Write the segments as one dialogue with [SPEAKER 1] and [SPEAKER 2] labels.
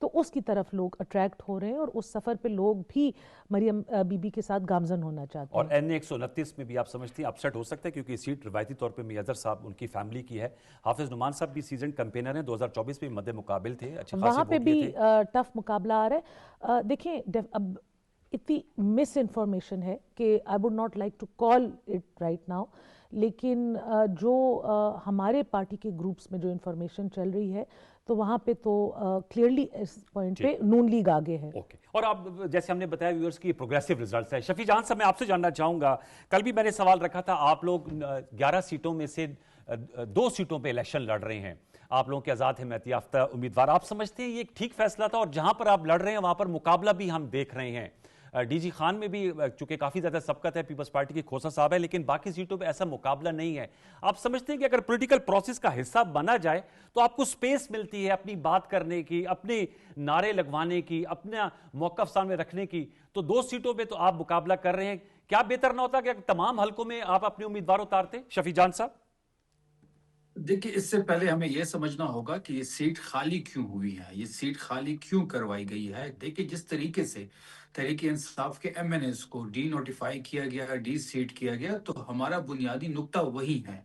[SPEAKER 1] تو اس کی طرف لوگ اٹریکٹ ہو رہے ہیں اور اس سفر پہ لوگ بھی مریم بی بی کے ساتھ گامزن ہونا چاہتے ہیں.
[SPEAKER 2] اور این 129 میں بھی آپ سمجھتی ہیں اپسیٹ ہو سکتا ہے کیونکہ یہ سیٹ روایتی طور پہ میاظر صاحب ان کی فیملی کی ہے. حافظ نعمان صاحب بھی سیزن کمپینر ہیں, 2024 میں مد مقابل تھے, اچھے خاصے
[SPEAKER 1] وہاں پہ
[SPEAKER 2] ووٹ
[SPEAKER 1] بھی
[SPEAKER 2] لیے تھے.
[SPEAKER 1] ٹف مقابلہ آ رہا ہے. دیکھیں اب اتنی مس انفارمیشن ہے کہ I would not like to call it right now, لیکن جو ہمارے پارٹی کے گروپس میں جو انفارمیشن چل رہی ہے تو وہاں پہ تو کلیئرلی اس پوائنٹ پہ نون لیگ آگے ہے.
[SPEAKER 2] اوکے, اور اب جیسے ہم نے بتایا ویورز کی پروگریسو ریزلٹس ہے. شفیع جہاں صاحب میں آپ سے جاننا چاہوں گا, کل بھی میں نے سوال رکھا تھا, آپ لوگ 11 سیٹوں میں سے 2 سیٹوں پہ الیکشن لڑ رہے ہیں, آپ لوگوں کے آزاد حمایت یافتہ امیدوار. آپ سمجھتے ہیں یہ ایک ٹھیک فیصلہ تھا؟ اور جہاں پر آپ لڑ رہے ہیں وہاں پر مقابلہ بھی ہم دیکھ رہے ہیں, ڈی جی خان میں بھی چونکہ کافی زیادہ سبقت ہے, پیپلز پارٹی کی کھوسا صاحب ہے, لیکن باقی سیٹوں پہ ایسا مقابلہ نہیں ہے. آپ سمجھتے ہیں کہ اگر پولیٹیکل پروسیس کا حصہ بنا جائے تو آپ کو سپیس ملتی ہے اپنی بات کرنے کی, اپنے نعرے لگوانے کی, اپنا موقف سامنے رکھنے کی, تو 2 سیٹوں پہ تو آپ مقابلہ کر رہے ہیں, کیا بہتر نہ ہوتا کہ تمام حلقوں میں آپ اپنے امیدوار اتارتے؟ شفیع جان صاحب
[SPEAKER 3] دیکھیں, اس سے پہلے ہمیں یہ سمجھنا ہوگا کہ یہ سیٹ خالی کیوں ہوئی ہے, یہ سیٹ خالی کیوں کروائی گئی ہے. دیکھیں, جس طریقے سے تحریک انصاف کے ایم این ایز کو ڈی نوٹیفائی کیا گیا, ڈی سیٹ کیا گیا, تو ہمارا بنیادی نقطہ وہی ہے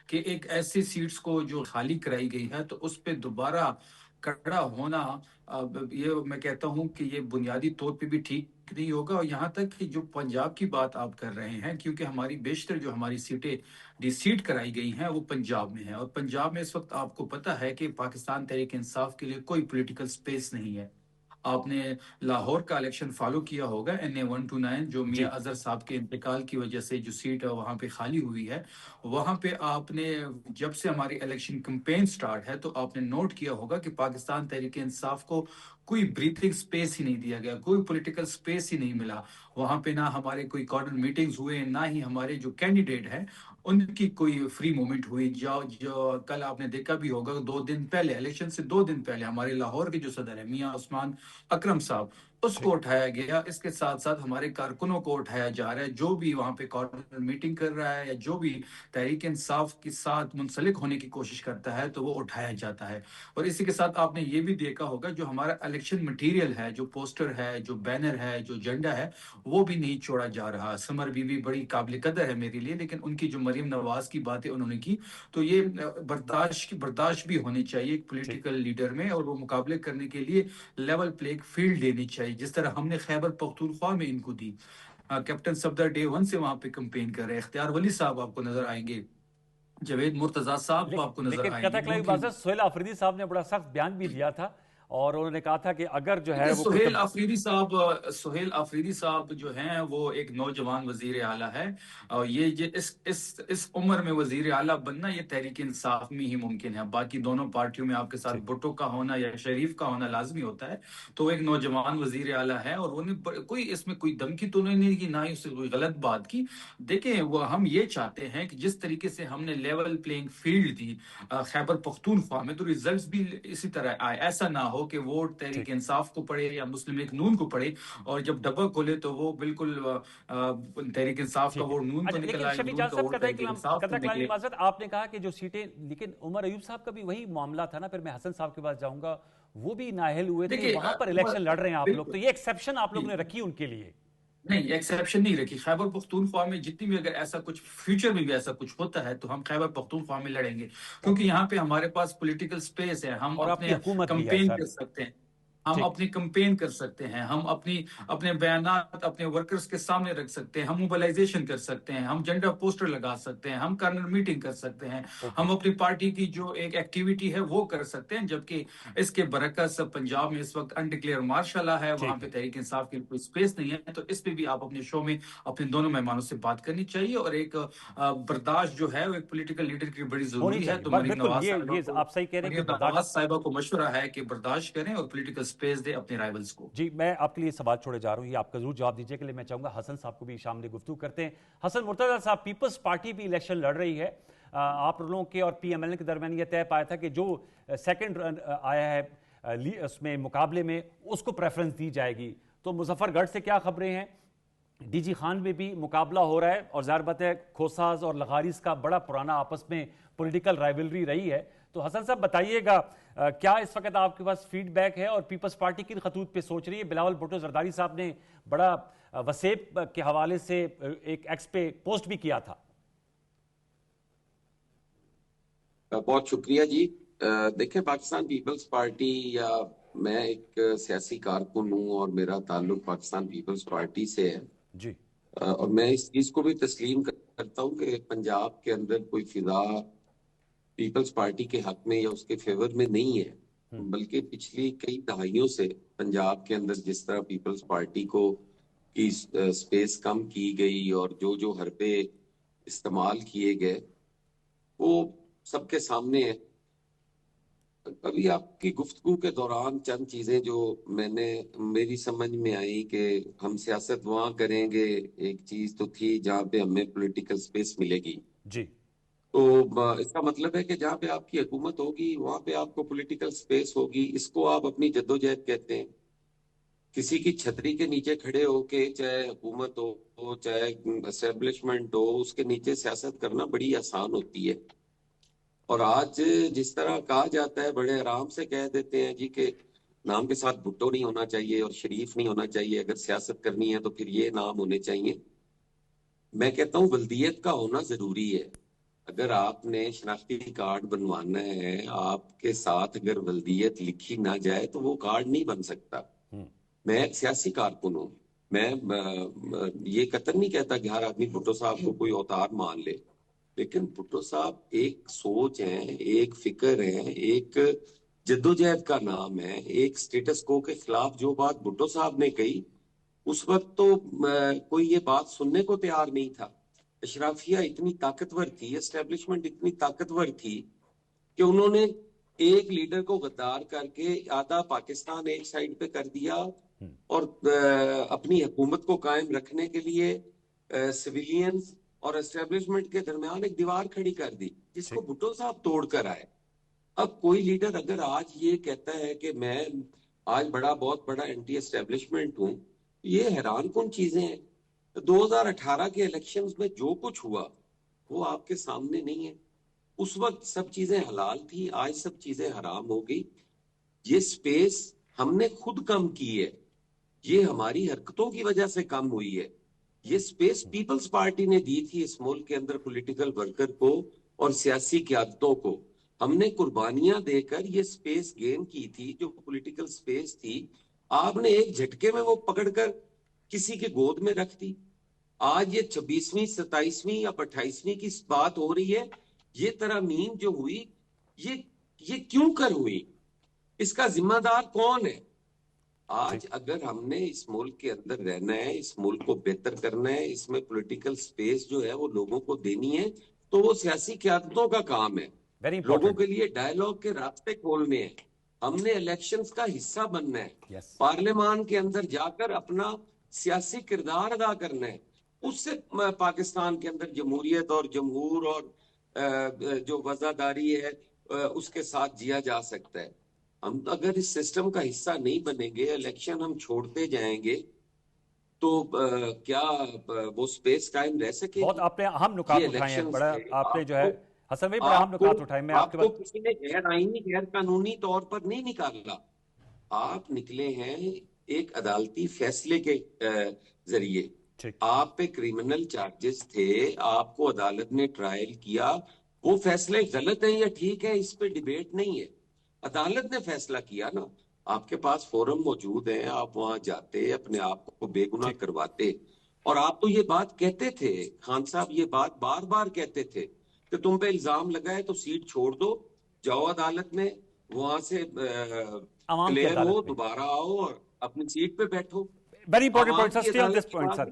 [SPEAKER 3] کہ ایک ایسی سیٹس کو جو خالی کرائی گئی ہے تو اس پہ دوبارہ کڑا ہونا, یہ میں کہتا ہوں کہ یہ بنیادی طور پہ بھی ٹھیک نہیں ہوگا. اور یہاں تک کہ جو پنجاب کی بات آپ کر رہے ہیں, کیونکہ ہماری بیشتر جو ہماری سیٹیں ڈی سیٹ کرائی گئی ہیں وہ پنجاب میں ہیں, اور پنجاب میں اس وقت آپ کو پتہ ہے کہ پاکستان تحریک انصاف کے لیے کوئی پولیٹیکل سپیس نہیں ہے. آپ نے لاہور کا الیکشن فالو کیا ہوگا, NA 129, جو میاں اظہر صاحب کے انتقال کی وجہ سے جو سیٹ وہاں پہ خالی ہوئی ہے, وہاں پہ آپ نے جب سے ہماری الیکشن کمپین سٹارٹ ہے تو آپ نے نوٹ کیا ہوگا کہ پاکستان تحریک انصاف کو کوئی بریتھنگ سپیس ہی نہیں دیا گیا, کوئی پولیٹیکل سپیس ہی نہیں ملا. وہاں پہ نہ ہمارے کوئی کارڈر میٹنگز ہوئے, نہ ہی ہمارے جو کینڈیڈیٹ ہیں ان کی کوئی فری مومنٹ ہوئی. جو کل آپ نے دیکھا بھی ہوگا, 2 دن پہلے, الیکشن سے 2 دن پہلے, ہمارے لاہور کے جو صدر ہیں میاں عثمان اکرم صاحب, اس کو اٹھایا گیا. اس کے ساتھ ساتھ ہمارے کارکنوں کو اٹھایا جا رہا ہے, جو بھی وہاں پہ کارپوریٹ میٹنگ کر رہا ہے یا جو بھی تحریک انصاف کے ساتھ منسلک ہونے کی کوشش کرتا ہے تو وہ اٹھایا جاتا ہے. اور اسی کے ساتھ آپ نے یہ بھی دیکھا ہوگا جو ہمارا الیکشن مٹیریل ہے, جو پوسٹر ہے, جو بینر ہے, جو جھنڈا ہے, وہ بھی نہیں چھوڑا جا رہا. سمر بی بی بڑی قابل قدر ہے میرے لیے, لیکن ان کی جو مریم نواز کی باتیں انہوں نے کی, تو یہ برداشت بھی ہونی چاہیے ایک پولیٹیکل لیڈر میں, اور وہ مقابلے کرنے کے لیے لیول پلے فیلڈ لینی چاہیے, جس طرح ہم نے خیبر پختونخوا میں ان کو دی. کیپٹن صفدر ڈے 1 سے وہاں پہ کمپین کر رہے ہیں. اختیار ولی صاحب آپ کو نظر آئیں گے, جاوید مرتضیٰ صاحب آپ کو نظر
[SPEAKER 2] لیکن
[SPEAKER 3] آئیں
[SPEAKER 2] کہتا
[SPEAKER 3] گے.
[SPEAKER 2] کہ سہیل آفریدی صاحب نے بڑا سخت بیان بھی دیا تھا, اور انہوں نے کہا تھا کہ اگر جو ہے وہ
[SPEAKER 3] سہیل آفریدی صاحب جو ہیں وہ ایک نوجوان وزیر اعلیٰ ہے, اور یہ اس عمر میں وزیر اعلیٰ بننا یہ تحریک انصاف میں ہی ممکن ہے. باقی دونوں پارٹیوں میں آپ کے ساتھ بھٹو کا ہونا یا شریف کا ہونا لازمی ہوتا ہے, تو ایک نوجوان وزیر اعلیٰ ہے, اور انہوں نے اس میں کوئی دھمکی تو نہیں کی, نہ ہی اس سے کوئی غلط بات کی. دیکھیں, وہ ہم یہ چاہتے ہیں کہ جس طریقے سے ہم نے لیول پلینگ فیلڈ دی خیبر پختونخوا میں, تو ریزلٹس بھی اسی طرح آئے. ایسا نہ ہو کہ ووٹ تحریک انصاف کو پڑے یا مسلم لیگ نون کو پڑے, اور جب ڈبہ کھولے تو وہ بالکل تحریک انصاف کا ووٹ نون کو نکل آئے, نون کا ووٹ تحریک انصاف کو نکلے.
[SPEAKER 2] آپ نے کہا کہ جو سیٹیں, لیکن عمر ایوب صاحب کا بھی وہی معاملہ تھا نا, پھر میں حسن صاحب کے پاس جاؤں گا, وہ بھی نااہل ہوئے تھے, وہاں پر الیکشن لڑ رہے ہیں آپ لوگ, تو یہ ایکسیپشن آپ لوگ نے رکھی ان کے لیے؟
[SPEAKER 3] نہیں, ایکسیپشن نہیں رکھی. خیبر پختونخوا میں جتنی بھی اگر ایسا کچھ فیوچر میں بھی ایسا کچھ ہوتا ہے تو ہم خیبر پختونخوا میں لڑیں گے, کیونکہ یہاں پہ ہمارے پاس پولیٹیکل سپیس ہے, ہم اپنے کمپین کر سکتے ہیں, ہم اپنی کمپین کر سکتے ہیں, ہم اپنے بیانات اپنے ورکرز کے سامنے رکھ سکتے ہیں, ہم موبلائزیشن کر سکتے ہیں, ہم جھنڈا پوسٹر لگا سکتے ہیں, ہم کارنر میٹنگ کر سکتے ہیں, ہم اپنی پارٹی کی جو ایک ایکٹیویٹی ہے وہ کر سکتے ہیں. جبکہ اس کے برعکس پنجاب میں اس وقت انڈکلیئر مارشل لا ہے, وہاں پہ تحریک انصاف کی کوئی سپیس نہیں ہے. تو اس پہ بھی آپ اپنے شو میں اپنے دونوں مہمانوں سے بات کرنی چاہیے, اور ایک برداشت جو ہے وہ ایک پولیٹیکل لیڈر کی بڑی ضروری ہے. تو مریم نواز صاحبہ کو مشورہ ہے کہ برداشت کریں اور پولیٹیکل سپیس دے اپنے رائیولز کو.
[SPEAKER 2] جی, میں آپ کے لیے سوال چھوڑے جا رہا ہوں, یہ آپ کا ضرور جواب دیجیے کے لیے میں چاہوں گا حسن صاحب کو بھی شامل گفتگو کرتے ہیں. حسن مرتضیٰ صاحب, پیپلز پارٹی بھی الیکشن لڑ رہی ہے, آپ لوگوں کے اور پی ایم ایل این کے درمیان یہ طے پایا تھا کہ جو سیکنڈ آیا ہے اس میں مقابلے میں اس کو پریفرنس دی جائے گی. تو مظفر گڑھ سے کیا خبریں ہیں؟ ڈی جی خان میں بھی مقابلہ ہو رہا ہے, اور ظاہر بات ہے کھوساز اور لغاریز کا بڑا پرانا آپس میں پولیٹیکل رائیولری رہی ہے, تو حسن صاحب بتائیے گا کیا اس وقت آپ کے پاس فیڈ بیک ہے اور پیپلز پارٹی کن خطوط پہ سوچ رہی ہے؟ بلاول بھٹو زرداری صاحب نے بڑا وسیب کے حوالے سے ایک ایکس پہ پوسٹ بھی کیا تھا.
[SPEAKER 4] بہت شکریہ جی. دیکھیں پاکستان پیپلز پارٹی یا میں ایک سیاسی کارکن ہوں اور میرا تعلق پاکستان پیپلز پارٹی سے ہے
[SPEAKER 2] جی.
[SPEAKER 4] اور میں اس چیز کو بھی تسلیم کرتا ہوں کہ پنجاب کے اندر کوئی فضا پیپلز پارٹی کے حق میں یا اس کے فیور میں نہیں ہے، بلکہ پچھلی کئی دہائیوں سے پنجاب کے اندر جس طرح پیپلز پارٹی کو کی سپیس کم کی گئی اور جو حربے استعمال کیے گئے وہ سب کے سامنے ہے. ابھی آپ کی گفتگو کے دوران چند چیزیں جو میری سمجھ میں آئی کہ ہم سیاست وہاں کریں گے، ایک چیز تو تھی جہاں پہ ہمیں پولیٹیکل سپیس ملے گی
[SPEAKER 2] جی.
[SPEAKER 4] تو اس کا مطلب ہے کہ جہاں پہ آپ کی حکومت ہوگی وہاں پہ آپ کو پولیٹیکل سپیس ہوگی. اس کو آپ اپنی جدوجہد کہتے ہیں. کسی کی چھتری کے نیچے کھڑے ہو کے چاہے حکومت ہو چاہے اسٹیبلشمنٹ ہو، اس کے نیچے سیاست کرنا بڑی آسان ہوتی ہے. اور آج جس طرح کہا جاتا ہے بڑے آرام سے کہہ دیتے ہیں جی کہ نام کے ساتھ بھٹو نہیں ہونا چاہیے اور شریف نہیں ہونا چاہیے، اگر سیاست کرنی ہے تو پھر یہ نام ہونے چاہیے. میں کہتا ہوں ولدیت کا ہونا ضروری ہے. اگر آپ نے شناختی کارڈ بنوانا ہے، آپ کے ساتھ اگر ولدیت لکھی نہ جائے تو وہ کارڈ نہیں بن سکتا. میں ایک سیاسی کارکن ہوں، میں یہ قطعاً نہیں کہتا کہ ہر آدمی بھٹو صاحب کو کوئی اوتار مان لے، لیکن بھٹو صاحب ایک سوچ ہے، ایک فکر ہے، ایک جدوجہد کا نام ہے. ایک سٹیٹس کو کے خلاف جو بات بھٹو صاحب نے کہی اس وقت تو کوئی یہ بات سننے کو تیار نہیں تھا. اشرافیہ اتنی طاقتور تھی، اسٹیبلشمنٹ اتنی طاقتور تھی کہ انہوں نے ایک لیڈر کو غدار کر کے آدھا پاکستان ایک سائڈ پہ کر دیا اور اپنی حکومت کو قائم رکھنے کے لیے سویلینز اور اسٹیبلشمنٹ کے درمیان ایک دیوار کھڑی کر دی جس کو بھٹو صاحب توڑ کر آئے. اب کوئی لیڈر اگر آج یہ کہتا ہے کہ میں آج بہت بڑا اینٹی اسٹیبلشمنٹ ہوں، یہ حیران کن چیزیں ہیں. 2018 کے الیکشنز میں جو کچھ ہوا وہ آپ کے سامنے نہیں ہے. اس وقت سب چیزیں حلال تھی، آج سب چیزیں حرام ہو گئی. یہ سپیس ہم نے خود کم کی ہے، یہ ہماری حرکتوں کی وجہ سے کم ہوئی ہے. یہ سپیس پیپلز پارٹی نے دی تھی اس ملک کے اندر پولیٹیکل ورکر کو اور سیاسی قیادتوں کو. ہم نے قربانیاں دے کر یہ سپیس گین کی تھی جو پولیٹیکل سپیس تھی. آپ نے ایک جھٹکے میں وہ پکڑ کر کسی کے گود میں رکھ دی. آج یہ 26ویں 27ویں یا 28ویں کی بات ہو رہی ہے. یہ ترامیم جو ہوئی یہ کیوں کر ہوئی؟ اس کا ذمہ دار کون ہے؟ آج اگر ہم نے اس ملک کے اندر رہنا ہے، اس ملک کو بہتر کرنا ہے، اس میں پولیٹیکل سپیس جو ہے وہ لوگوں کو دینی ہے تو وہ سیاسی قیادتوں کا کام ہے. لوگوں کے لیے ڈائیلاگ کے راستے کھولنے ہیں. ہم نے الیکشنز کا حصہ بننا ہے، پارلیمان کے اندر جا کر اپنا سیاسی کردار ادا کرنا ہے. اس سے پاکستان کے اندر جمہوریت اور جمہور اور جو وفاداری ہے اس کے ساتھ جیا جا سکتا ہے. ہم اگر اس سسٹم کا حصہ نہیں بنیں گے، الیکشن ہم چھوڑتے جائیں گے تو کیا وہ سپیس قائم رہ سکے گی؟
[SPEAKER 2] بہت آپ نے اہم نکات اٹھائے ہیں، بڑا آپ نے جو ہے حسن بھائی بڑا اہم نکات اٹھائے. میں
[SPEAKER 4] آپ کو کسی نے غیر آئینی غیر قانونی طور پر نہیں نکالا، آپ نکلے ہیں ایک عدالتی فیصلے کے ذریعے. آپ پہ کریمنل چارجز تھے، آپ کو عدالت نے ٹرائل کیا. وہ فیصلے غلط ہیں یا ٹھیک ہے اس پہ ڈیبیٹ نہیں ہے، عدالت نے فیصلہ کیا نا. آپ کے پاس فورم موجود ہیں، آپ وہاں جاتے اپنے آپ کو بے گناہ کرواتے. اور آپ تو یہ بات کہتے تھے، خان صاحب یہ بات بار بار کہتے تھے کہ تم پہ الزام لگائے تو سیٹ چھوڑ دو، جاؤ عدالت میں، وہاں سے کلیئر ہو، دوبارہ آؤ اور اپنی سیٹ پہ بیٹھو.
[SPEAKER 2] Very important point, sir. Stay on this point, sir.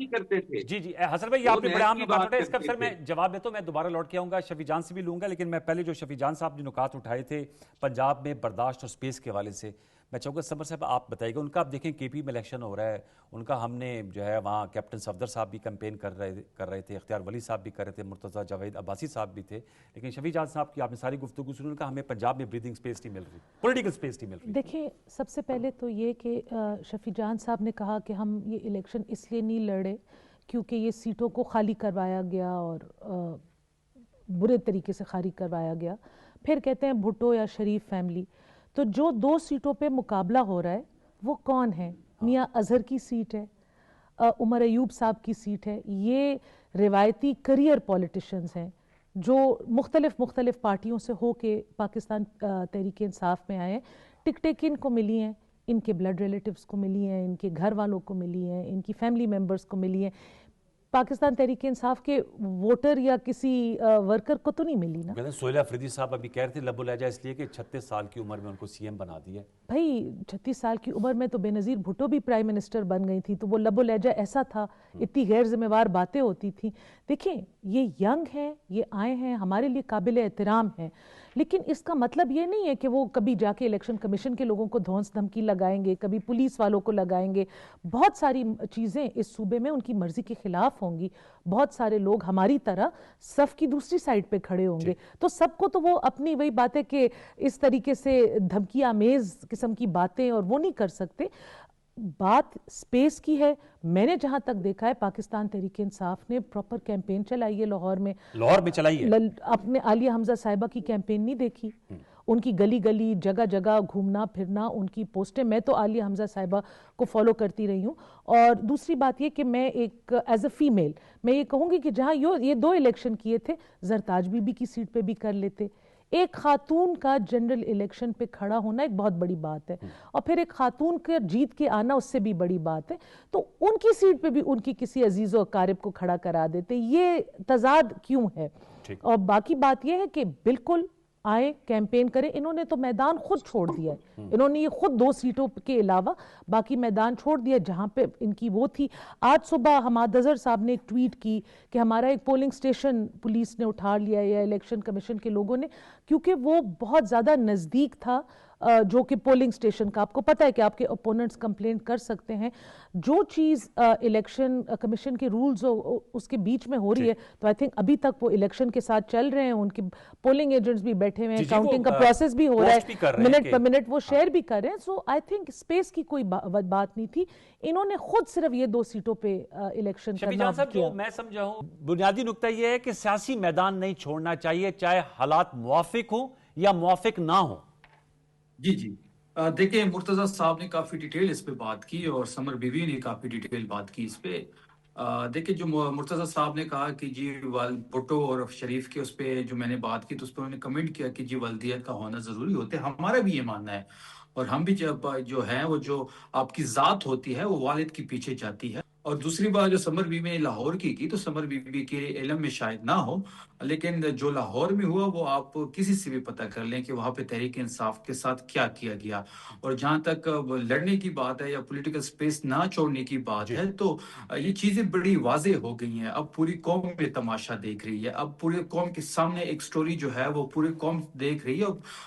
[SPEAKER 2] جی جی حسن بھائی آپ نے بڑے عام نکات اٹھائے. اس کا سر میں جواب دیتا ہوں، میں دوبارہ لوٹ کے آؤں گا، شفیع جان سے بھی لوں گا، لیکن میں پہلے جو شفیع جان صاحب نے نکات اٹھائے تھے پنجاب میں برداشت اور سپیس کے حوالے سے، میں چاہوں گا صبر صاحب آپ بتائیے گا. ان کا آپ دیکھیں کے پی میں الیکشن ہو رہا ہے، ان کا ہم نے جو ہے وہاں کیپٹن صفدر صاحب بھی کمپین کر رہے تھے، اختیار ولی صاحب بھی کر رہے تھے، مرتضیٰ جاوید عباسی صاحب بھی تھے. لیکن شفیع جان صاحب کی آپ نے ساری گفتگو سنی، ان کا ہمیں پنجاب میں بریدنگ سپیس نہیں مل رہی، پولیٹیکل سپیس نہیں مل رہی.
[SPEAKER 1] دیکھیں سب سے پہلے تو یہ کہ شفیع جان صاحب نے کہا کہ ہم یہ الیکشن اس لیے نہیں لڑے کیونکہ یہ سیٹوں کو خالی کروایا گیا اور برے طریقے سے خالی کروایا گیا. پھر کہتے ہیں بھٹو یا شریف فیملی. تو جو 2 سیٹوں پہ مقابلہ ہو رہا ہے وہ کون ہے؟ میاں اظہر کی سیٹ ہے, عمر ایوب صاحب کی سیٹ ہے. یہ روایتی کریئر پولیٹیشنز ہیں جو مختلف پارٹیوں سے ہو کے پاکستان تحریک انصاف میں آئے ہیں. ٹکٹیں کن کو ملی ہیں؟ ان کے بلڈ ریلیٹیوز کو ملی ہیں, ان کے گھر والوں کو ملی ہیں, ان کی فیملی ممبرز کو ملی ہیں. پاکستان تحریک انصاف کے ووٹر یا کسی ورکر کو تو نہیں ملی نا.
[SPEAKER 2] کہتے ہیں سہیل افریدی صاحب ابھی کہہ رہے تھے لب و لہجہ اس لیے کہ 36 سال کی عمر میں ان کو سی ایم بنا دیا.
[SPEAKER 1] بھائی 36 سال کی عمر میں تو بے نظیر بھٹو بھی پرائم منسٹر بن گئی تھی, تو وہ لب و لہجہ ایسا تھا, اتنی غیر ذمہ وار باتیں ہوتی تھیں. دیکھیں یہ ینگ ہیں, یہ آئے ہیں, ہمارے لیے قابل احترام ہیں, لیکن اس کا مطلب یہ نہیں ہے کہ وہ کبھی جا کے الیکشن کمیشن کے لوگوں کو دھونس دھمکی لگائیں گے, کبھی پولیس والوں کو لگائیں گے. بہت ساری چیزیں اس صوبے میں ان کی مرضی کے خلاف ہوں گی. بہت سارے لوگ ہماری طرح صف کی دوسری سائڈ پہ کھڑے ہوں گے. تو سب کو تو وہ اپنی وہی بات ہے کہ اس طریقے سے دھمکی آمیز قسم کی باتیں اور وہ نہیں کر سکتے. بات سپیس کی ہے. میں نے جہاں تک دیکھا ہے پاکستان تحریک انصاف نے پراپر کیمپین چلائی ہے لاہور میں
[SPEAKER 2] چلائی ہے.
[SPEAKER 1] اپنے عالیہ حمزہ صاحبہ کی کیمپین نہیں دیکھی, ان کی گلی گلی جگہ جگہ گھومنا پھرنا, ان کی پوسٹیں, میں تو عالیہ حمزہ صاحبہ کو فالو کرتی رہی ہوں. اور دوسری بات یہ کہ میں ایک ایز اے فیمیل میں یہ کہوں گی کہ جہاں یہ 2 الیکشن کیے تھے, زرتاج بی بی کی سیٹ پہ بھی کر لیتے. ایک خاتون کا جنرل الیکشن پہ کھڑا ہونا ایک بہت بڑی بات ہے, اور پھر ایک خاتون کا جیت کے آنا اس سے بھی بڑی بات ہے. تو ان کی سیٹ پہ بھی ان کی کسی عزیز و اقارب کو کھڑا کرا دیتے. یہ تضاد کیوں ہے؟ اور باقی بات یہ ہے کہ بالکل آئے کیمپین کریں. انہوں نے تو میدان خود چھوڑ دیا ہے, انہوں نے یہ خود 2 سیٹوں کے علاوہ باقی میدان چھوڑ دیا جہاں پہ ان کی وہ تھی. آج صبح حماد اظہر صاحب نے ایک ٹویٹ کی کہ ہمارا ایک پولنگ سٹیشن پولیس نے اٹھا لیا یا الیکشن کمیشن کے لوگوں نے, کیونکہ وہ بہت زیادہ نزدیک تھا جو کہ پولنگ سٹیشن کا. آپ کو پتہ ہے کہ آپ کے اپوننٹس کمپلینٹ کر سکتے ہیں. جو چیز الیکشن کمیشن کے رولز اس کے بیچ میں ہو رہی ہے, تو آئی تھنک ابھی تک وہ الیکشن کے ساتھ چل رہے ہیں, ان کے پولنگ ایجنٹس بھی بیٹھے ہوئے ہیں, کاؤنٹنگ کا پروسیس بھی ہو رہا ہے, منٹ پر منٹ وہ شیئر بھی کر رہے ہیں. سو آئی تھنک اسپیس کی کوئی بات نہیں تھی. انہوں نے خود صرف یہ 2 سیٹوں پہ الیکشن کرنا کیا.
[SPEAKER 2] جو میں سمجھا ہوں بنیادی نقطہ یہ ہے کہ سیاسی میدان نہیں چھوڑنا چاہیے, چاہے حالات موافق ہوں یا موافق نہ ہوں.
[SPEAKER 3] جی دیکھیں مرتضی صاحب نے کافی ڈیٹیل اس پہ بات کی اور سمر بیوی نے کافی ڈیٹیل بات کی اس پہ. دیکھیں جو مرتضی صاحب نے کہا کہ جی بھٹو اور شریف کے اس پہ جو میں نے بات کی تو اس پہ انہوں نے کمنٹ کیا کہ جی والدیت کا ہونا ضروری ہوتا ہے. ہمارا بھی یہ ماننا ہے, اور ہم بھی جو ہیں وہ جو آپ کی ذات ہوتی ہے وہ والد کے پیچھے جاتی ہے. اور دوسری بات جو سمر بیوی نے لاہور کی تو سمر بیوی کے علم میں شاید نہ ہو, لیکن جو لاہور میں ہوا وہ آپ کسی سے بھی پتہ کر لیں کہ وہاں پہ تحریک انصاف کے ساتھ کیا کیا گیا. اور جہاں تک لڑنے کی بات ہے یا پولیٹیکل سپیس نہ چھوڑنے کی بات ہے, تو یہ چیزیں بڑی واضح ہو گئی ہیں. اب پوری قوم میں تماشا دیکھ رہی ہے, اب پورے قوم کے سامنے ایک سٹوری جو ہے وہ پوری قوم دیکھ رہی ہے,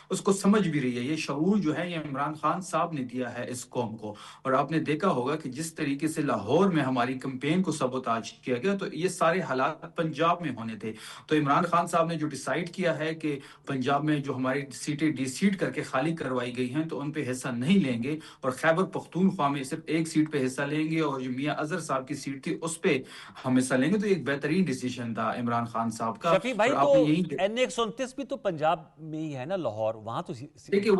[SPEAKER 3] اس کو سمجھ بھی رہی ہے. یہ شعور جو ہے یہ عمران خان صاحب نے دیا ہے اس قوم کو. اور آپ نے دیکھا ہوگا کہ جس طریقے سے لاہور میں ہماری کمپین کو سبوتاج کیا گیا, تو یہ سارے حالات پنجاب میں ہونے تھے. تو عمران خان صاحب نے جو ڈیسائیڈ کیا ہے کہ پنجاب میں جو ہماری سیٹیں ڈی سیٹ کر کے خالی کروائی گئی ہیں تو ان پہ حصہ نہیں لیں گے, اور خیبر پختونخوا میں صرف 1 سیٹ پہ حصہ لیں گے, اور جو میاں اظہر صاحب کی سیٹ تھی اس پہ ہم حصہ لیں گے. تو ایک بہترین ڈیسیژن تھا عمران خان صاحب کا.
[SPEAKER 2] شفیع بھائی تو N129 بھی تو پنجاب میں ہی ہے نا, لاہور, وہاں تو
[SPEAKER 3] دیکھیں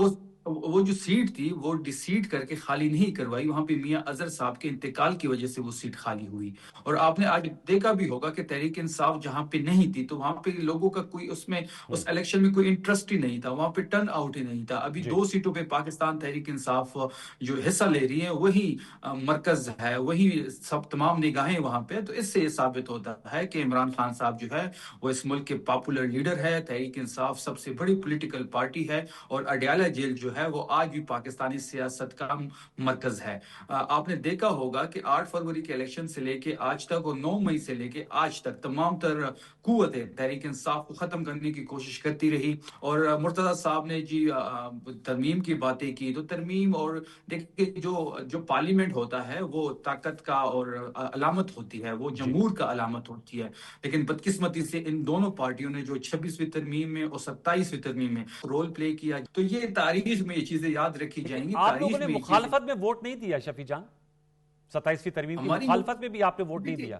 [SPEAKER 3] وہ جو سیٹ تھی وہ ڈیسیٹ کر کے خالی نہیں کروائی, وہاں پہ میاں اظہر صاحب کے انتقال کی وجہ سے وہ سیٹ خالی ہوئی. اور آپ نے آج دیکھا بھی ہوگا کہ تحریک انصاف جہاں پہ نہیں تھی تو وہاں پہ لوگوں کا کوئی اس الیکشن میں کوئی انٹرسٹ ہی نہیں تھا, وہاں پہ ٹرن آؤٹ ہی نہیں تھا. ابھی 2 سیٹوں پہ پاکستان تحریک انصاف جو حصہ لے رہی ہیں وہی مرکز ہے, وہی سب تمام نگاہیں وہاں پہ. تو اس سے یہ ثابت ہوتا ہے کہ عمران خان صاحب جو ہے وہ اس ملک کے پاپولر لیڈر ہے. تحریک انصاف سب سے بڑی پولیٹیکل پارٹی ہے, اور اڈیالہ جیل جو ہے وہ آج بھی پاکستانی سیاست کا مرکز ہے. آپ نے دیکھا ہوگا کہ 8 فروری کے الیکشن سے لے کے آج تک اور 9 مئی سے لے کے آج تک تمام تر قوتیں تحریک انصاف کو ختم کرنے کی کوشش کرتی رہی. اور مرتضی صاحب نے جی ترمیم کی باتیں کی, تو ترمیم اور دیکھیں جو پارلیمنٹ ہوتا ہے وہ طاقت کا اور علامت ہوتی ہے, وہ جمہور کا علامت ہوتی ہے. لیکن بدقسمتی سے ان دونوں پارٹیوں نے جو 26ویں ترمیم میں اور 27ویں ترمیم میں رول پلے کیا, تو یہ تاریخ میں یہ چیزیں یاد رکھی جائیں گی.
[SPEAKER 2] آپ لوگوں نے مخالفت میں ووٹ نہیں دیا شفیع جان, 27ویں ترمیم کی مخالفت میں بھی آپ نے ووٹ نہیں دیا.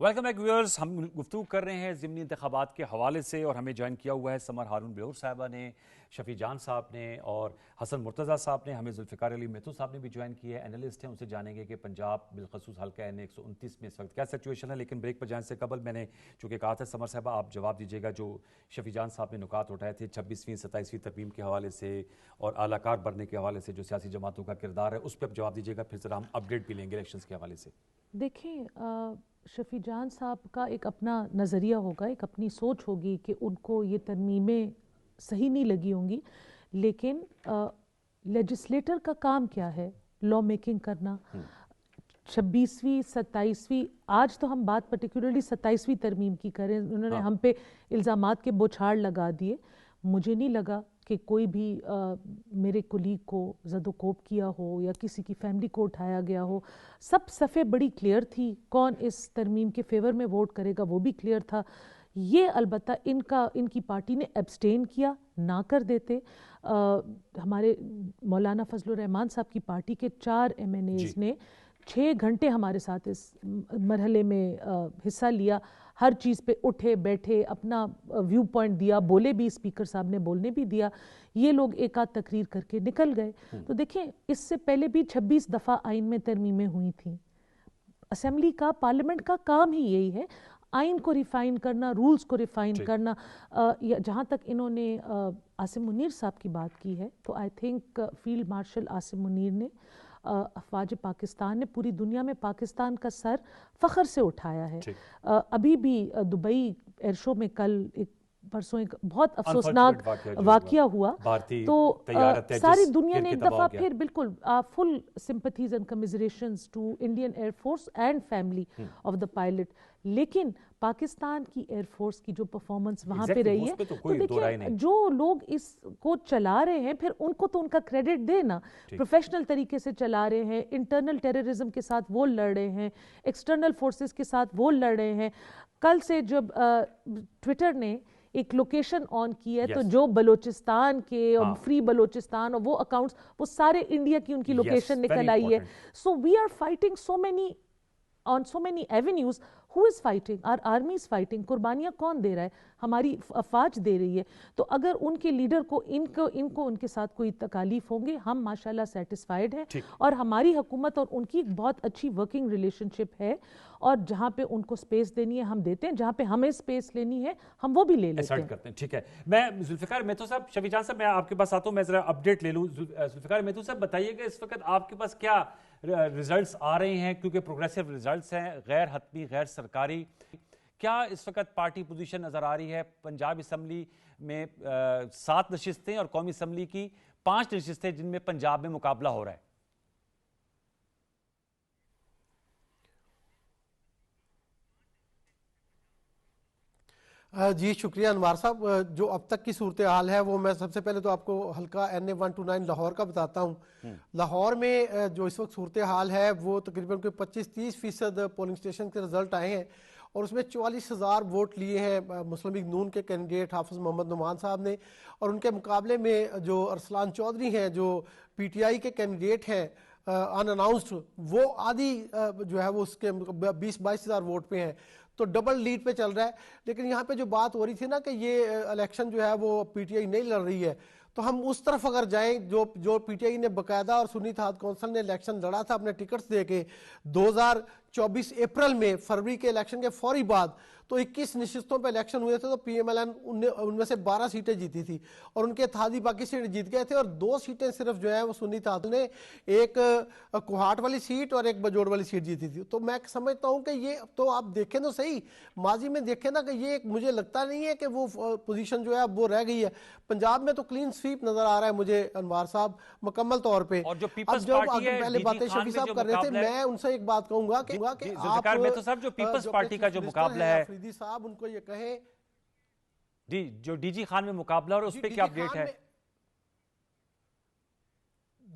[SPEAKER 2] ویلکم بیک ویورز، ہم گفتگو کر رہے ہیں ضمنی انتخابات کے حوالے سے اور ہمیں جوائن کیا ہوا ہے سمر ہارون بلور صاحبہ نے، شفیع جان صاحب نے اور حسن مرتضیٰ صاحب نے، ہمیں ذوالفقار علی مہتو صاحب نے بھی جوائن کیا ہے، انالسٹ ہیں، ان سے جانیں گے کہ پنجاب بالخصوص حلقہ این 129 میں اس وقت کیا سچویشن ہے۔ لیکن بریک پر جانے سے قبل میں نے چونکہ کہا تھا سمر صاحبہ آپ جواب دیجیے گا جو شفیع جان صاحب نے نکات اٹھائے تھے 26ویں 27ویں ترمیم کے حوالے سے اور اعلیٰ کار بننے کے حوالے سے جو سیاسی جماعتوں کا کردار ہے اس پہ آپ جواب دیجیے گا، پھر ذرا ہم اپڈیٹ بھی لیں گے الیکشنز کے حوالے سے۔
[SPEAKER 1] دیکھیں شفیع جان صاحب کا ایک اپنا نظریہ ہوگا، ایک اپنی سوچ ہوگی کہ ان کو یہ ترمیمیں صحیح نہیں لگی ہوں گی، لیکن لیجسلیٹر کا کام کیا ہے؟ لا میکنگ کرنا۔ 26ویں 27ویں آج تو ہم بات پرٹیکولرلی 27ویں ترمیم کی کریں، انہوں نے ہم پہ الزامات کے بوچھاڑ لگا دیے۔ مجھے نہیں لگا کہ کوئی بھی میرے کولیگ کو زد و کوب کیا ہو یا کسی کی فیملی کو اٹھایا گیا ہو۔ سب صفحے بڑی کلیئر تھی، کون اس ترمیم کے فیور میں ووٹ کرے گا وہ بھی کلیئر تھا۔ یہ البتہ ان کی پارٹی نے ایبسٹین کیا، نہ کر دیتے۔ ہمارے مولانا فضل الرحمان صاحب کی پارٹی کے 4 ایم این ایز نے 6 گھنٹے ہمارے ساتھ اس مرحلے میں حصہ لیا، ہر چیز پہ اٹھے بیٹھے، اپنا ویو پوائنٹ دیا، بولے بھی، اسپیکر صاحب نے بولنے بھی دیا۔ یہ لوگ ایک آدھ تقریر کر کے نکل گئے۔ تو دیکھیں اس سے پہلے بھی 26 دفعہ آئین میں ترمیمیں ہوئی تھیں۔ اسمبلی کا، پارلیمنٹ کا کام ہی یہی ہے، آئین کو ریفائن کرنا، رولز کو ریفائن کرنا۔ جہاں تک انہوں نے عاصم منیر صاحب کی بات کی ہے تو I think field marshal Asim Munir نے، افواج پاکستان نے پوری دنیا میں پاکستان کا سر فخر سے اٹھایا ہے۔ ابھی بھی دبئی ایئر شو میں کل پرسوں ایک بہت افسوسناک واقعہ ہوا، تو ساری دنیا نے ایک دفعہ پھر بالکل full sympathies and commiserations to Indian Air Force and family of the pilot. لیکن پاکستان کی ایئر فورس کی جو پرفارمنس وہاں پہ رہی ہے، تو دیکھیں جو لوگ اس کو چلا رہے ہیں پھر ان کو تو ان کا کریڈٹ دے نا، پروفیشنل طریقے سے چلا رہے ہیں، انٹرنل ٹیررزم کے ساتھ وہ لڑ رہے ہیں، ایکسٹرنل فورسز کے ساتھ وہ لڑ رہے ہیں۔ کل سے جب ٹویٹر نے ایک لوکیشن آن کی ہے تو جو بلوچستان کے اور فری بلوچستان اور وہ اکاؤنٹس، وہ سارے انڈیا کی ان کی لوکیشن نکل آئی ہے۔ So we are fighting so many on so many avenues. Who is fighting? Our army is fighting. قربانیاں کون دے رہا ہے؟ ہماری افواج دے رہی ہے۔ تو اگر ان کے لیڈر کو ان کو ان کے ساتھ کوئی تکالیف ہوں گے، ہم ماشاءاللہ سیٹسفائیڈ ہیں، اور ہماری حکومت اور ان کی بہت اچھی ورکنگ ریلیشن شپ ہے، اور جہاں پہ ان کو سپیس دینی ہے ہم دیتے ہیں، جہاں پہ ہمیں سپیس لینی ہے ہم وہ بھی لے لیتے ہیں۔
[SPEAKER 2] ٹھیک ہے، میں ذوالفقار مہتو صاحب، شفیع جان صاحب میں آپ کے پاس آتا ہوں، میں ذرا اپڈیٹ لے لوں۔ ذوالفقار مہتو صاحب بتائیے گا اس وقت آپ کے پاس کیا ریزلٹس آ رہے ہیں، کیونکہ پروگریسو ریزلٹس ہیں، غیر حتمی، غیر سرکاری، کیا اس وقت پارٹی پوزیشن نظر آ رہی ہے؟ پنجاب اسمبلی میں 7 نشستیں اور قومی اسمبلی کی 5 نشستیں جن میں پنجاب میں مقابلہ ہو رہا ہے۔
[SPEAKER 5] جی شکریہ انوار صاحب۔ جو اب تک کی صورتحال ہے وہ میں سب سے پہلے تو آپ کو حلقہ این اے 129 لاہور کا بتاتا ہوں۔ لاہور میں جو اس وقت صورتحال ہے وہ تقریباً 25-30% پولنگ اسٹیشن کے رزلٹ آئے ہیں، اور اس میں 44,000 ووٹ لیے ہیں مسلم لیگ نون کے کینڈیڈیٹ حافظ محمد نعمان صاحب نے، اور ان کے مقابلے میں جو ارسلان چودھری ہیں جو پی ٹی آئی کے کینڈیڈیٹ ہیں ان اناؤنسڈ، وہ آدھی جو ہے وہ اس کے 20-22,000 ووٹ پہ ہیں، تو ڈبل لیڈ پہ چل رہا ہے۔ لیکن یہاں پہ جو بات ہو رہی تھی نا کہ یہ الیکشن جو ہے وہ پی ٹی آئی نہیں لڑ رہی ہے، تو ہم اس طرف اگر جائیں جو پی ٹی آئی نے باقاعدہ اور سنی اتحاد کونسل نے الیکشن لڑا تھا اپنے ٹکٹس دے کے 2024 اپریل میں، فروری کے الیکشن کے فوری بعد، تو 21 نشستوں پہ الیکشن ہوئے تھے، تو پی ایم ایل این ان میں سے 12 سیٹیں جیتی تھی، اور ان کے اتحادی باقی سیٹیں جیت گئے تھے، اور 2 سیٹیں صرف جو ہے وہ سنی اتحاد نے، ایک کوہاٹ والی سیٹ اور ایک بجوڑ والی سیٹ جیتی تھی۔ تو میں سمجھتا ہوں کہ یہ تو آپ دیکھیں تو صحیح، ماضی میں دیکھیں نا کہ یہ مجھے لگتا نہیں ہے کہ وہ پوزیشن جو ہے وہ رہ گئی ہے۔ پنجاب میں تو کلین سویپ نظر آ رہا ہے مجھے انوار صاحب مکمل طور پہ۔
[SPEAKER 2] اور جو
[SPEAKER 5] اب
[SPEAKER 2] پیپلز
[SPEAKER 5] جب
[SPEAKER 2] پارٹی ہے،
[SPEAKER 5] پہلے باتیں شفیع صاحب کر رہے تھے، میں ان سے ایک بات کہوں گا کہ
[SPEAKER 2] ذوالفقار مہتو صاحب جو پیپلز پارٹی کا جو مقابلہ ہے،
[SPEAKER 5] فریدی صاحب ان کو یہ کہیں
[SPEAKER 2] جی جو ڈی جی خان میں مقابلہ اور اس پہ کیا اپڈیٹ ہے؟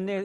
[SPEAKER 2] NA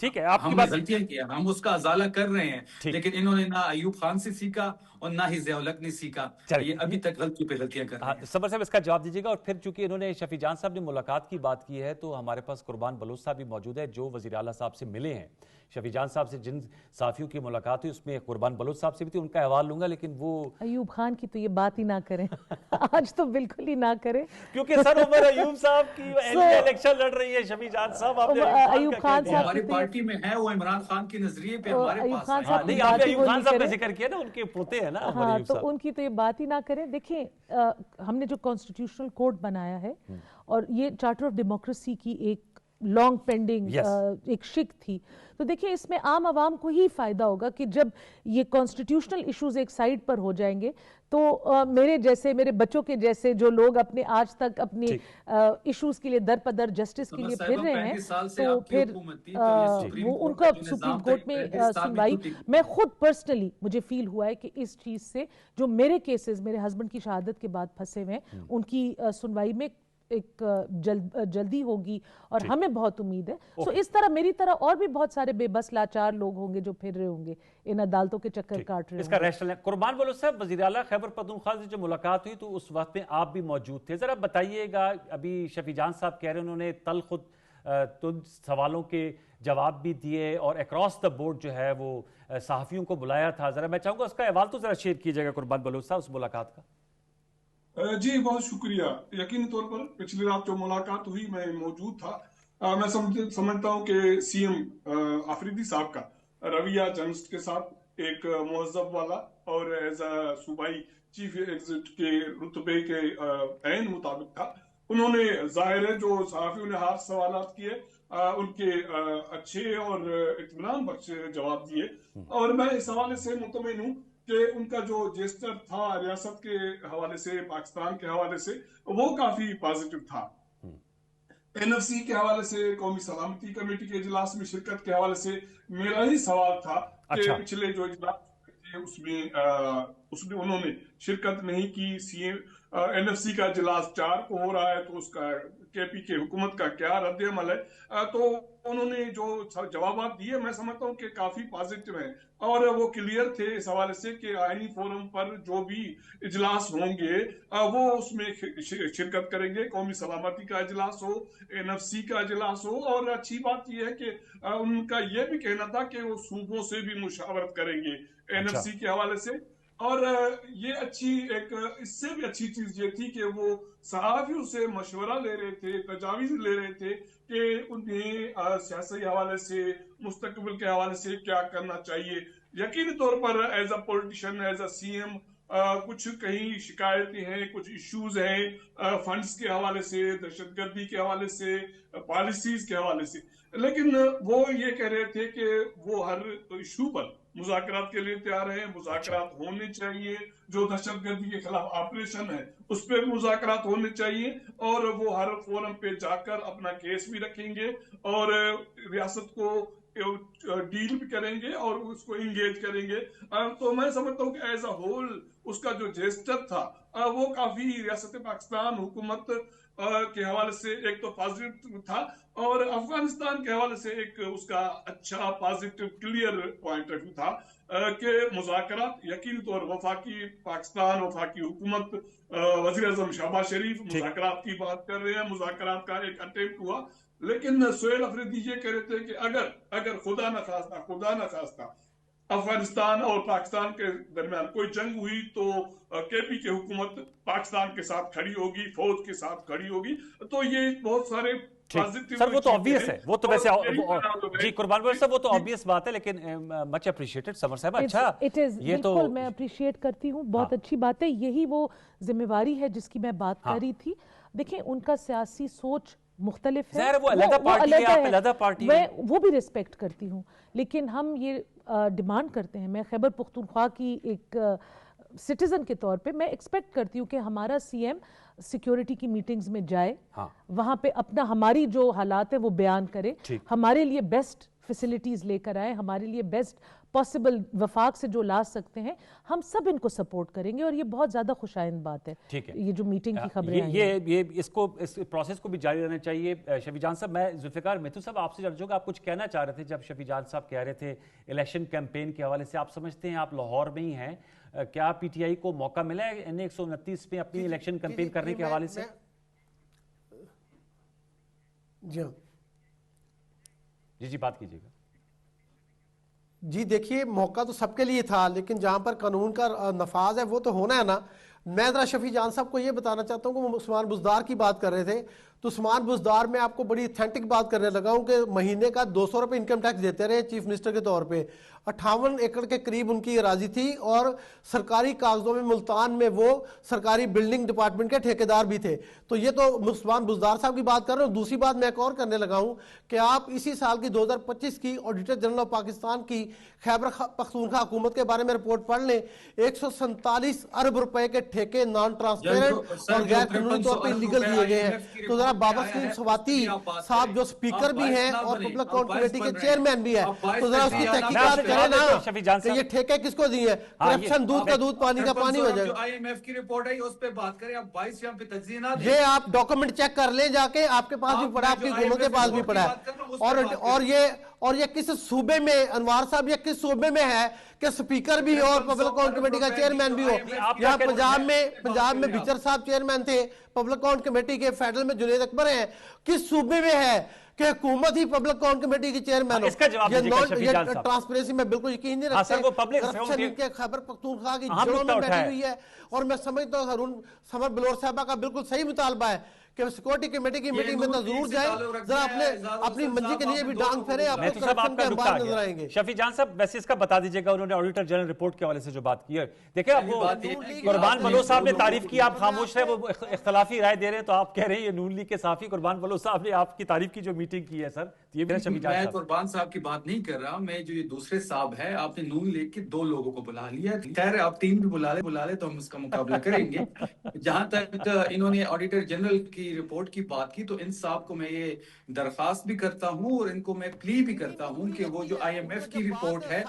[SPEAKER 2] ٹھیک ہے آپ کی
[SPEAKER 3] ہم نے
[SPEAKER 2] بات
[SPEAKER 3] غلطیاں کی ہیں, ہم اس کا ازالہ کر رہے ہیں, لیکن انہوں نے نہ ایوب خان سے سیکھا اور نہ ہی ضیاء الحق نے سیکھا, یہ ابھی تک غلطیوں پہ غلطیاں کر رہے ہیں.
[SPEAKER 2] صبر صاحب اس کا جواب دیجیے گا. اور پھر چونکہ انہوں نے شفیع جان صاحب نے ملاقات کی بات کی ہے تو ہمارے پاس قربان بلوچ صاحب بھی موجود ہے جو وزیر اعلیٰ صاحب سے ملے ہیں. شفیع جان صاحب سے جن صحافیوں کی ملاقات ہوئی اس میں قربان بلوچ صاحب سے بھی تھی, ان کا احوال لوں گا, لیکن وہ
[SPEAKER 1] ایوب خان کی تو یہ بات ہی نہ کریں آج تو بالکل ہی نہ کریں,
[SPEAKER 2] کیونکہ سر عمر ایوب صاحب کی الیکشن لڑ رہی ہے. شفیع جان صاحب آپ نے
[SPEAKER 1] ایوب خان صاحب
[SPEAKER 3] ہماری پارٹی میں ہے, وہ عمران خان کے نظریے پہ ہمارے پاس ہے.
[SPEAKER 2] نہیں, آپ نے ایوب خان صاحب کا ذکر کیا نا, ان کے پوتے ہیں نا عمر ایوب صاحب.
[SPEAKER 1] تو ان کی تو یہ بات ہی نہ کریں. دیکھیں ہم نے جو کانسٹیٹیوشنل کوڈ بنایا ہے اور یہ چارٹر آف ڈیموکریسی کی ایک لانگ پینڈنگ ایک شک تھی, تو دیکھیں اس میں عام عوام کو ہی فائدہ ہوگا کہ جب یہ کانسٹیٹیوشنل ایشوز ایک سائیڈ پر ہو جائیں گے تو میرے جیسے, میرے بچوں کے جیسے جو لوگ اپنے آج تک اپنے ایشوز کے لیے در پدر جسٹس کے لیے پھر رہے ہیں, تو پھر وہ ان کا سپریم کورٹ میں سنوائی, میں خود پرسنلی مجھے فیل ہوا ہے کہ اس چیز سے جو میرے کیسز میرے ہسبینڈ کی شہادت کے بعد پھنسے ہوئے ہیں ان کی سنوائی میں ایک جلدی ہوگی اور ہمیں بہت امید ہے. سو اس طرح میری طرح اور بھی بہت سارے بے بس لاچار لوگ ہوں گے جو پھر رہے ہوں گے ان عدالتوں کے چکر کاٹ رہے
[SPEAKER 2] اس کا ریشنل ہے. قربان بلوچ صاحب, وزیر اعلیٰ خیبر پختونخوا سے جو ملاقات ہوئی تو اس وقت میں آپ بھی موجود تھے, ذرا بتائیے گا. ابھی شفیع جان صاحب کہہ رہے ہیں انہوں نے تلخ سوالوں کے جواب بھی دیے اور اکراس دا بورڈ جو ہے وہ صحافیوں کو بلایا تھا. ذرا میں چاہوں گا اس کا احوال تو ذرا شیئر کیجیے گا قربان بلوچ صاحب اس ملاقات کا.
[SPEAKER 6] جی بہت شکریہ. یقینی طور پر پچھلی رات جو ملاقات ہوئی میں موجود تھا. میں سمجھتا ہوں کہ سی ایم آفریدی صاحب کا رویہ جرنلسٹ کے ساتھ ایک مہذب والا اور ایز اے صوبائی چیف ایگزیکٹو کے رتبے کے عین مطابق تھا. انہوں نے ظاہر ہے جو صحافیوں نے ہار سوالات کیے ان کے اچھے اور اطمینان بخش جواب دیے, اور میں اس حوالے سے مطمئن ہوں کہ ان کا جو جیسچر تھا ریاست کے حوالے سے, پاکستان کے حوالے سے, وہ کافی پازیٹیو تھا. این ایف سی کے حوالے سے, قومی سلامتی کمیٹی کے اجلاس میں شرکت کے حوالے سے میرا ہی سوال تھا کہ پچھلے جو اجلاس اس میں انہوں نے شرکت نہیں کی. این ایف سی کا اجلاس 4 کو ہو رہا ہے تو اس کا کے پی کے حکومت کا کیا رد عمل ہے. تو انہوں نے جو جوابات دیے میں سمجھتا ہوں کہ کافی پازیٹیو ہیں اور وہ کلیئر تھے اس حوالے سے کہ آئینی فورم پر جو بھی اجلاس ہوں گے وہ اس میں شرکت کریں گے. قومی سلامتی کا اجلاس ہو, این ایف سی کا اجلاس ہو, اور اچھی بات یہ ہے کہ ان کا یہ بھی کہنا تھا کہ وہ صوبوں سے بھی مشاورت کریں گے این ایف سی کے حوالے سے. اور یہ اچھی ایک اس سے بھی اچھی چیز یہ تھی کہ وہ صحافیوں سے مشورہ لے رہے تھے, تجاویز لے رہے تھے کہ انہیں سیاسی حوالے سے, مستقبل کے حوالے سے کیا کرنا چاہیے. یقینی طور پر as a politician, as a C M, کچھ کہیں شکایتیں ہیں, کچھ ایشوز ہیں فنڈز کے حوالے سے, دہشت گردی کے حوالے سے, پالیسیز کے حوالے سے, لیکن وہ یہ کہہ رہے تھے کہ وہ ہر ایشو پر مذاکرات کے لیے تیار ہیں. مذاکرات ہونے چاہیے, جو دہشت گردی کے خلاف آپریشن ہے اس پہ مذاکرات ہونے چاہیے, اور وہ ہر فورم پہ جا کر اپنا کیس بھی رکھیں گے اور ریاست کو ڈیل بھی کریں گے اور اس کو انگیج کریں گے. تو میں سمجھتا ہوں کہ ایز اے ہول اس کا جو جیسچر تھا وہ کافی ریاست پاکستان حکومت کے حوالے سے ایک تو پازیٹیو تھا, اور افغانستان کے حوالے سے ایک اس کا اچھا positive clear point of view تھا کہ مذاکرات یقینی طور وفاقی پاکستان, وفاقی حکومت, وزیر اعظم شہباز شریف مذاکرات کی بات کر رہے ہیں. مذاکرات کا ایک اٹیمپٹ ہوا, لیکن سہیل آفریدی یہ کہہ رہے تھے کہ اگر خدا نہ خواستہ افغانستان اور پاکستان کے درمیان کوئی جنگ ہوئی تو کے پی کے حکومت پاکستان کے ساتھ کھڑی ہوگی, فوج کے ساتھ کھڑی ہوگی. تو یہ بہت سارے
[SPEAKER 2] سر وہ تو obvious ہے, وہ تو ویسے جی قربان بلوچ صاحب وہ تو obvious بات ہے, لیکن مچ اپریشیٹڈ سمر صاحب. اچھا
[SPEAKER 1] یہ تو بالکل میں اپریشیٹ کرتی ہوں, بہت اچھی بات ہے. یہی وہ ذمہ داری ہے جس کی میں بات کر رہی تھی. دیکھیں ان کا سیاسی سوچ مختلف ہے,
[SPEAKER 2] وہ علیحدہ پارٹی ہے,
[SPEAKER 1] میں وہ بھی ریسپیکٹ کرتی ہوں, لیکن ہم یہ ڈیمانڈ کرتے ہیں, میں خیبر پختونخوا کی ایک سٹیزن کے طور پہ میں ایکسپیکٹ کرتی ہوں کہ ہمارا سی ایم سیکیورٹی کی میٹنگز میں جائے, وہاں پہ اپنا ہماری جو حالات ہیں وہ بیان کرے, ہمارے لیے بیسٹ فیسلٹیز لے کر آئیں, ہمارے لیے بیسٹ پاسبل وفاق سے جو لا سکتے ہیں ہم سب ان کو سپورٹ کریں گے, اور یہ بہت زیادہ خوشائند بات ہے.
[SPEAKER 2] ٹھیک ہے,
[SPEAKER 1] یہ جو میٹنگ کی خبریں ہیں
[SPEAKER 2] یہ اس پروسیس کو بھی جاری رہنا چاہیے. شفیع جان صاحب, میں ذوالفقار میتھو صاحب آپ سے جاننا چاہوں گا, آپ کچھ کہنا چاہ رہے تھے جب شفیع جان صاحب کہہ رہے تھے الیکشن کیمپین کے حوالے سے. آپ سمجھتے ہیں, آپ لاہور میں ہی ہیں, کیا پی ٹی آئی کو موقع ملا ہے N129 میں اپنی الیکشن کیمپین کرنے کے حوالے سے؟ جی بات کیجیے گا.
[SPEAKER 5] جی دیکھیے, موقع تو سب کے لیے تھا, لیکن جہاں پر قانون کا نفاذ ہے وہ تو ہونا ہے نا. میں ذرا شفیع جان صاحب کو یہ بتانا چاہتا ہوں کہ وہ عثمان بزدار کی بات کر رہے تھے, تو عثمان بزدار میں آپ کو بڑی اتھینٹک بات کرنے لگا ہوں کہ مہینے کا 200 روپے انکم ٹیکس دیتے رہے چیف منسٹر کے طور پہ. 58 ایکڑ کے قریب ان کی اراضی تھی, اور سرکاری کاغذوں میں ملتان میں وہ سرکاری بلڈنگ ڈپارٹمنٹ کے ٹھیکیدار بھی تھے. تو یہ تو عثمان بزدار صاحب کی بات کر رہے ہوں. دوسری بات میں ایک اور کرنے لگا ہوں کہ آپ اسی سال کی 2025 کی آڈیٹر جنرل آف پاکستان کی خیبر پختونخوا حکومت کے بارے میں رپورٹ پڑھ لیں. 147 ارب روپے کے ٹھیکے نان ٹرانسپیرنٹ اور غیر قانونی طور پہ لیگل دیے گئے ہیں. تو ذرا بابر سلیم سواتی صاحب جو سپیکر بھی ہیں اور پبلک اکاؤنٹ کمیٹی کے چیئرمین بھی ہیں, تو ذرا اس کی تحقیقات کریں نا کہ یہ ٹھیکے کس کو دیے ہیں. کرپشن دودھ کا دودھ پانی کا پانی ہو جائے.
[SPEAKER 3] جو آئی ایم ایف کی رپورٹ ہے اس پہ بات کریں. آپ 22 یہاں پہ تجزیہ نہ دیں.
[SPEAKER 5] یہ آپ ڈاکومنٹ چیک کر لیں جا کے, آپ کے پاس بھی پڑا, آپ کی حکومت کے پاس بھی پڑا ہے. اور یہ کس صوبے میں, انوار صاحب, یہ کس صوبے میں ہے کہ سپیکر بھی ہو اور پبلک اکاؤنٹ کمیٹی کا چیئرمین بھی ہو؟ یہاں پنجاب میں بچر صاحب چیئرمین تھے پبلک اکاؤنٹ کمیٹی کے, فیڈرل میں جنید اکبر ہیں. کس صوبے میں ہے کہ حکومت ہی پبلک اکاؤنٹ کمیٹی کی چیئرمین ہو؟ یہ ٹرانسپیرنسی میں بالکل یقین نہیں رکھتے. کرپشن ان کے خیبر پختونخوا کی جڑوں میں بیٹھی ہوئی ہے. اور میں سمجھتا ہوں ہارون سمر بلور صاحبہ کا بالکل صحیح مطالبہ ہے کہ سیکورٹی کمیٹی کی میٹنگ میں تو ضرور جائیں, ذرا اپنی منجی کے لیے بھی ڈانگ پھیرے, آپ کو کرپشن کے انبار نظر آئیں گے.
[SPEAKER 2] شفیع جان صاحب, ویسے اس کا بتا دیجئے گا, انہوں نے آڈیٹر جنرل رپورٹ کے حوالے سے جو بات کی ہے, دیکھیں آپ وہ قربان بلوچ صاحب نے تعریف کی, آپ خاموش رہے, وہ اختلافی رائے دے رہے ہیں, تو آپ کہہ رہے ہیں یہ نون لیگ کے صحافی قربان بلوچ صاحب نے آپ کی تعریف کی جو میٹنگ کی ہے. سر یہ بھی شفیع جان
[SPEAKER 3] صاحب,
[SPEAKER 2] صاحب,
[SPEAKER 3] میں قربان صاحب کی بات نہیں کر رہا, میں جو یہ دوسرے صاحب ہے, آپ نے نون لیگ کے 2 لوگوں کو بلا لیا. خیر آپ 3 بھی بلا لے تو ہم اس کا مقابلہ کریں گے. جہاں تک انہوں نے آڈیٹر جنرل کی رپورٹ کی بات کی, تو ان صاحب کو میں یہ درخواست بھی کرتا ہوں اور ان کو میں پلی بھی کرتا ہوں کہ وہ جو آئی ایم ایف کی رپورٹ ہے,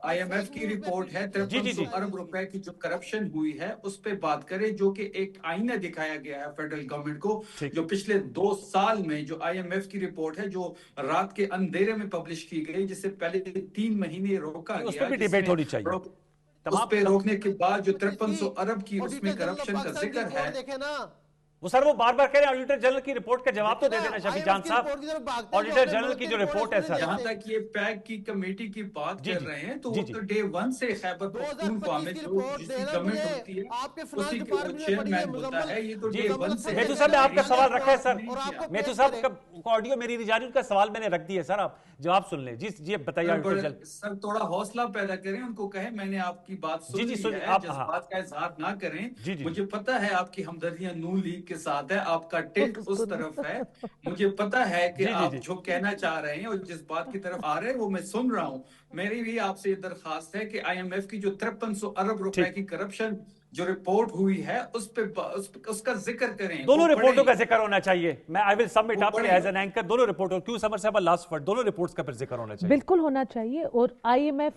[SPEAKER 3] 5300 ارب روپے کی جو کرپشن ہوئی ہے اس پہ بات کرے, جو کہ ایک آئینہ دکھایا گیا ہے فیڈرل گورنمنٹ کو, جو پچھلے 2 سال میں جو آئی ایم ایف کی رپورٹ ہے جو رات کے اندھیرے میں پبلش کی گئی, جس سے پہلے 3 مہینے روکا گیا.
[SPEAKER 2] اس پہ بھی ڈیبیٹ ہونی چاہیے.
[SPEAKER 3] اس پہ روکنے کے بعد جو 5300 ارب کی اس میں کرپشن کا ذکر ہے,
[SPEAKER 2] وہ سر وہ بار بار کہہ رہے ہیں آڈیٹر جنرل کی رپورٹ کا جواب تو دے دینا شفیع جان صاحب. آڈیٹر جنرل کی جو رپورٹ ہے سر,
[SPEAKER 3] جہاں تک یہ پیک کی کمیٹی کی بات کر رہے ہیں, تو وہ تو ڈے 1 سے خیبر پختونخوا میں جو جس کی گورنمنٹ ہوتی ہے اسی کے وہ چیئرمین ہوتا ہے. یہ تو ڈے 1 سے.
[SPEAKER 2] میتھو صاحب نے آپ کا سوال رکھا ہے سر, میتھو صاحب کا آڈیو میری نہیں جا رہی, ان کا سوال میں نے رکھ دیا ہے سر, آپ جواب سن لیں. جی بتائیے
[SPEAKER 3] سر, تھوڑا حوصلہ پیدا کریں, ان کو کہیں میں نے آپ کی بات سن لی ہے, جذبات کا اظہار نہ کریں. مجھے پتا ہے آپ کی ہمدردیاں نون لیگ کے ساتھ ہے, آپ کا ٹلٹ اس طرف ہے, مجھے پتا ہے کہ آپ جو کہنا چاہ رہے ہیں اور جس بات کی طرف آ رہے ہیں وہ میں سن رہا ہوں. میری بھی آپ سے یہ درخواست ہے کہ آئی ایم ایف کی جو 5300 ارب روپے کی کرپشن جو رپورٹ ہوئی ہے اس پہ اس کا ذکر کریں.
[SPEAKER 2] دونوں رپورٹوں کا ذکر ہونا چاہیے. میں I will submit up as an anchor دونوں رپورٹوں, کیوں سمر صاحب لاسٹ ورڈ, دونوں رپورٹس کا پھر ذکر ہونا چاہیے.
[SPEAKER 1] بالکل ہونا چاہیے. اور آئی ایم ایف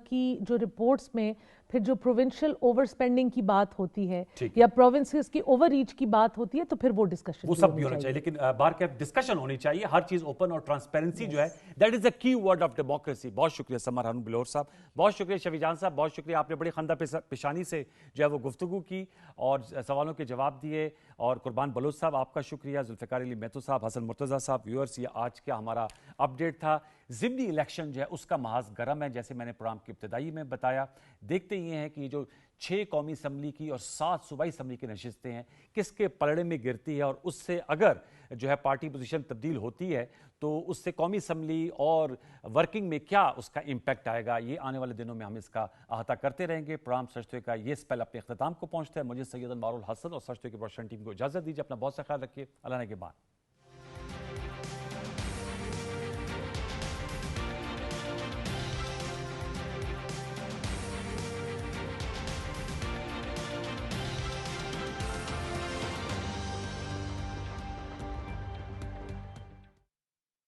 [SPEAKER 1] کی جو رپورٹس میں پھر جو پروونشل اوور سپینڈنگ کی بات ہوتی ہے یا پروونسز کی اوور ریچ کی بات ہوتی ہے, تو پھر وہ ڈسکشن
[SPEAKER 2] وہ سب بھی ہونا چاہیے. لیکن بار کے ڈسکشن ہونی چاہیے, ہر چیز اوپن اور ٹرانسپیرنسی جو ہے دیٹ از اے کی ورڈ آف ڈیموکریسی. بہت شکریہ سمر ہارون بلور صاحب, بہت شکریہ شفیع جان صاحب, بہت شکریہ, آپ نے بڑی خندہ پیشانی سے جو ہے وہ گفتگو کی اور سوالوں کے جواب دیے. اور قربان بلوچ صاحب آپ کا شکریہ, ذوالفقار علی میتھو صاحب, حسن مرتضیٰ صاحب. ویورز, یہ آج کا ہمارا اپ ڈیٹ تھا. ضمنی الیکشن جو ہے اس کا محاذ گرم ہے, جیسے میں نے پروگرام کی ابتدائی میں بتایا. دیکھتے یہ ہیں کہ جو 6 قومی اسمبلی کی اور 7 صوبائی اسمبلی کی نشستیں ہیں کس کے پلڑے میں گرتی ہے, اور اس سے اگر جو ہے پارٹی پوزیشن تبدیل ہوتی ہے تو اس سے قومی اسمبلی اور ورکنگ میں کیا اس کا امپیکٹ آئے گا. یہ آنے والے دنوں میں ہم اس کا احاطہ کرتے رہیں گے. پروگرام سچ تو کا یہ اسپیل اپنے اختتام کو پہنچتا ہے. مجھے سید انوار الحسن اور سچ تو کی پروڈکشن ٹیم کو اجازت دیجیے. اپنا بہت سا خیال رکھیے. اللہ نے کے بعد.